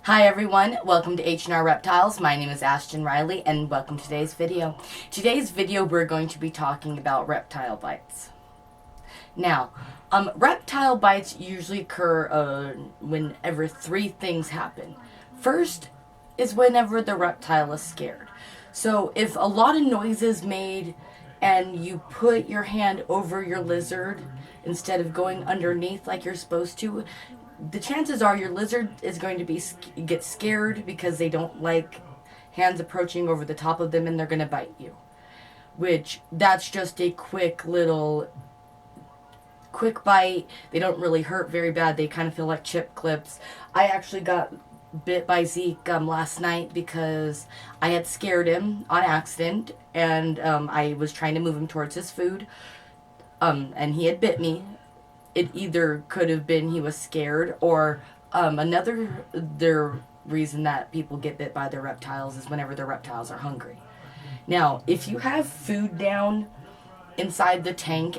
Hi everyone, welcome to H&R Reptiles. My name is Ashton Riley and welcome to today's video. Today's video we're going to be talking about reptile bites. Now, reptile bites usually occur whenever three things happen. First is whenever the reptile is scared. So if a lot of noise is made and you put your hand over your lizard instead of going underneath like you're supposed to, the chances are your lizard is going to get scared because they don't like hands approaching over the top of them and they're going to bite you. Which, that's just a quick bite. They don't really hurt very bad. They kind of feel like chip clips. I actually got bit by Zeke last night because I had scared him on accident and I was trying to move him towards his food and he had bit me. It either could have been he was scared or their reason that people get bit by their reptiles is whenever their reptiles are hungry. Now, if you have food down inside the tank,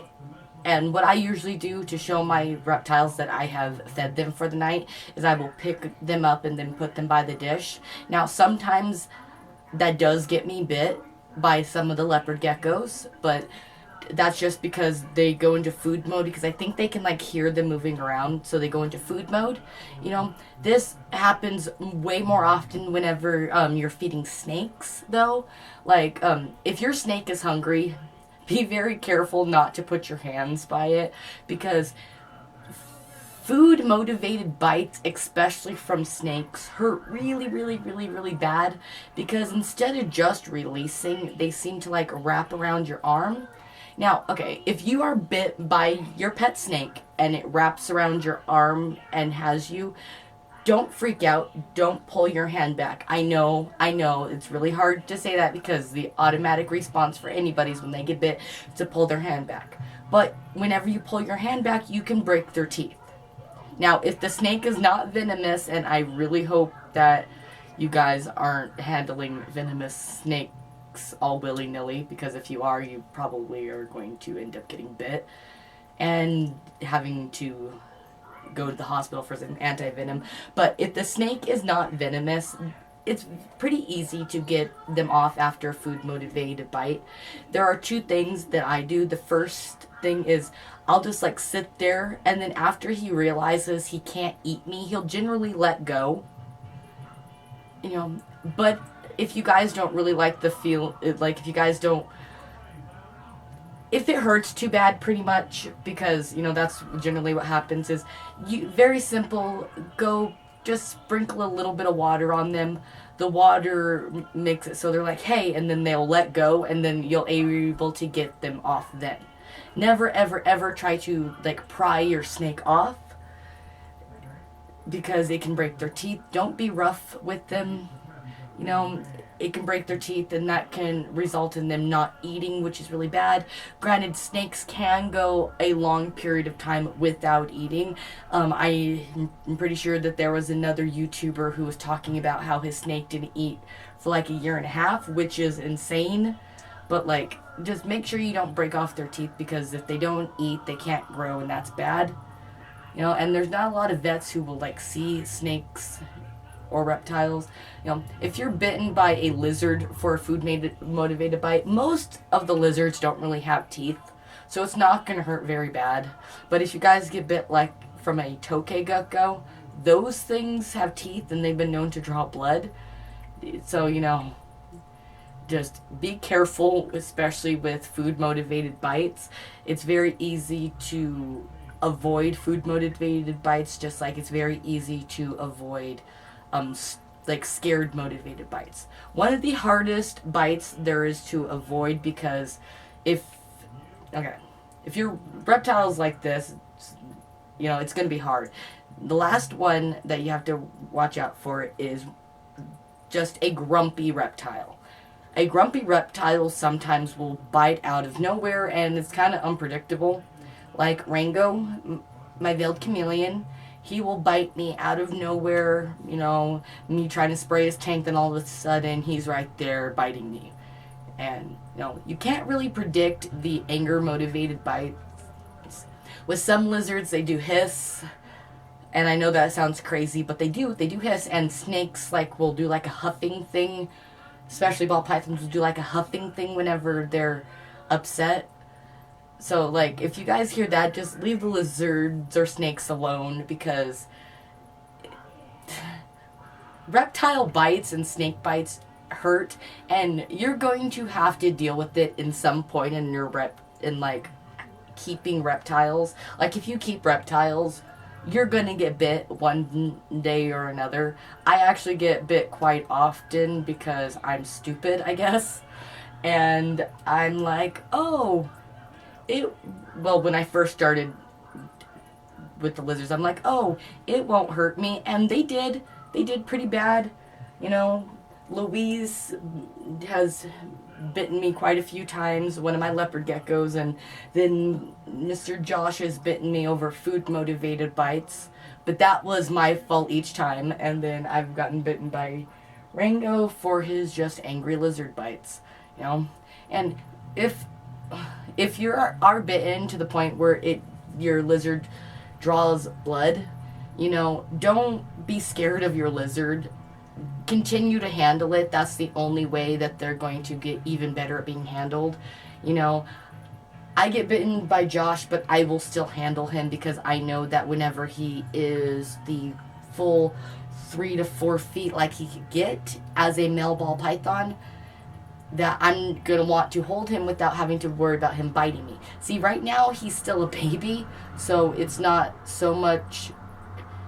and what I usually do to show my reptiles that I have fed them for the night is I will pick them up and then put them by the dish. Now, sometimes that does get me bit by some of the leopard geckos, but that's just because they go into food mode because I think they can hear them moving around, so they go into food mode. This happens way more often whenever you're feeding snakes though. If your snake is hungry, be very careful not to put your hands by it because food motivated bites, especially from snakes, hurt really, really, really, really bad because instead of just releasing, they seem to wrap around your arm. Now, okay, if you are bit by your pet snake and it wraps around your arm and has you, don't freak out. Don't pull your hand back. I know, it's really hard to say that because the automatic response for anybody is when they get bit to pull their hand back. But whenever you pull your hand back, you can break their teeth. Now, if the snake is not venomous, and I really hope that you guys aren't handling venomous snakes all willy-nilly, because if you are, you probably are going to end up getting bit and having to go to the hospital for some anti-venom. But if the snake is not venomous, it's pretty easy to get them off after a food motivated bite. There are two things that I do. The first thing is I'll just sit there, and then after he realizes he can't eat me, he'll generally let go. But if you guys don't really like the feel, if you guys don't, if it hurts too bad, pretty much, because, that's generally what happens is, very simple, go just sprinkle a little bit of water on them. The water makes it so they're like, hey, and then they'll let go, and then you'll be able to get them off then. Never, ever, ever try to, pry your snake off, because it can break their teeth. Don't be rough with them. It can break their teeth and that can result in them not eating, which is really bad. Granted, snakes can go a long period of time without eating. I'm pretty sure that there was another YouTuber who was talking about how his snake didn't eat for a year and a half, which is insane. But just make sure you don't break off their teeth, because if they don't eat, they can't grow, and that's bad. And there's not a lot of vets who will see snakes or reptiles. If you're bitten by a lizard for a food motivated bite, most of the lizards don't really have teeth, so it's not going to hurt very bad. But if you guys get bit from a tokay gecko, those things have teeth and they've been known to draw blood. So, just be careful, especially with food motivated bites. It's very easy to avoid food motivated bites, just like it's very easy to avoid scared motivated bites. One of the hardest bites there is to avoid, because if your reptile is like this, it's going to be hard. The last one that you have to watch out for is just a grumpy reptile. A grumpy reptile sometimes will bite out of nowhere, and it's kind of unpredictable. Like Rango, my veiled chameleon, he will bite me out of nowhere, me trying to spray his tank, then all of a sudden he's right there biting me. And, you can't really predict the anger motivated bites. With some lizards, they do hiss. And I know that sounds crazy, but they do hiss, and snakes like will do like a huffing thing. Especially ball pythons will do like a huffing thing whenever they're upset. So like if you guys hear that, just leave the lizards or snakes alone, because reptile bites and snake bites hurt, and you're going to have to deal with it in some point in your like keeping reptiles. Like if you keep reptiles, you're gonna get bit one day or another. I actually get bit quite often because I'm stupid, I guess. And I'm like, oh, well, when I first started with the lizards, I'm like, oh, it won't hurt me. And they did. They did pretty bad. You know, Louise has bitten me quite a few times, one of my leopard geckos, and then Mr. Josh has bitten me over food motivated bites, but that was my fault each time. And then I've gotten bitten by Rango for his just angry lizard bites, you know. And if you are bitten to the point where your lizard draws blood, you know, don't be scared of your lizard. Continue to handle it. That's the only way that they're going to get even better at being handled. You know, I get bitten by Josh, but I will still handle him because I know that whenever he is the full 3 to 4 feet like he could get as a male ball python, that I'm going to want to hold him without having to worry about him biting me. See, right now he's still a baby, so it's not so much...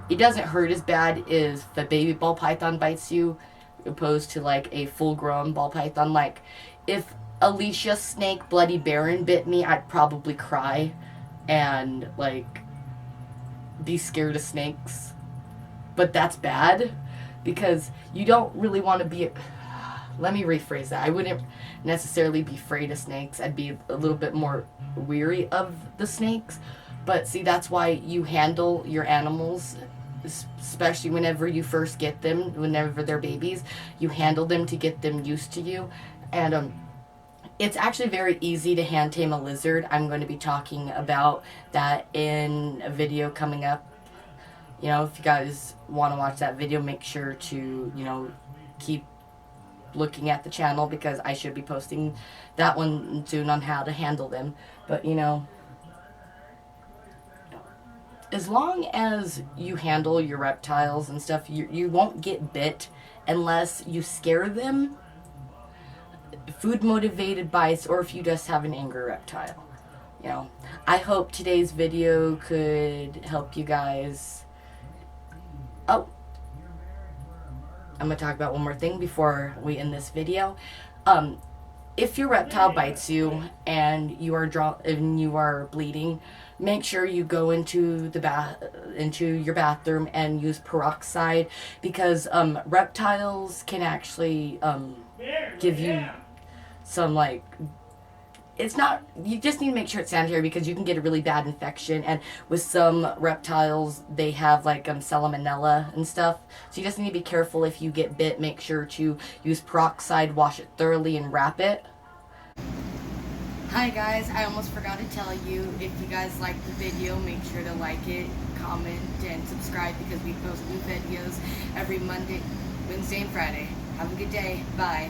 It doesn't hurt as bad as the baby ball python bites you, opposed to like a full-grown ball python. Like, if Alicia's snake, Bloody Baron, bit me, I'd probably cry and like be scared of snakes. But that's bad because you don't really want to be... Let me rephrase that. I wouldn't necessarily be afraid of snakes. I'd be a little bit more weary of the snakes. But see, that's why you handle your animals, especially whenever you first get them, whenever they're babies. You handle them to get them used to you. And it's actually very easy to hand tame a lizard. I'm going to be talking about that in a video coming up. You know, if you guys want to watch that video, make sure to, you know, keep looking at the channel, because I should be posting that one soon on how to handle them. But, you know, as long as you handle your reptiles and stuff, you won't get bit unless you scare them, food motivated bites, or if you just have an angry reptile. You know, I hope today's video could help you guys. Oh, I'm going to talk about one more thing before we end this video. If your reptile bites you and you are bleeding, make sure you go into your bathroom and use peroxide, because reptiles can actually give you some, like, it's not, you just need to make sure it's sanitary, because you can get a really bad infection, and with some reptiles they have like salmonella and stuff, so you just need to be careful. If you get bit, make sure to use peroxide, wash it thoroughly, and wrap it. Hi guys, I almost forgot to tell you, if you guys liked the video, make sure to like it, comment, and subscribe, because we post new videos every Monday, Wednesday, and Friday. Have a good day. Bye.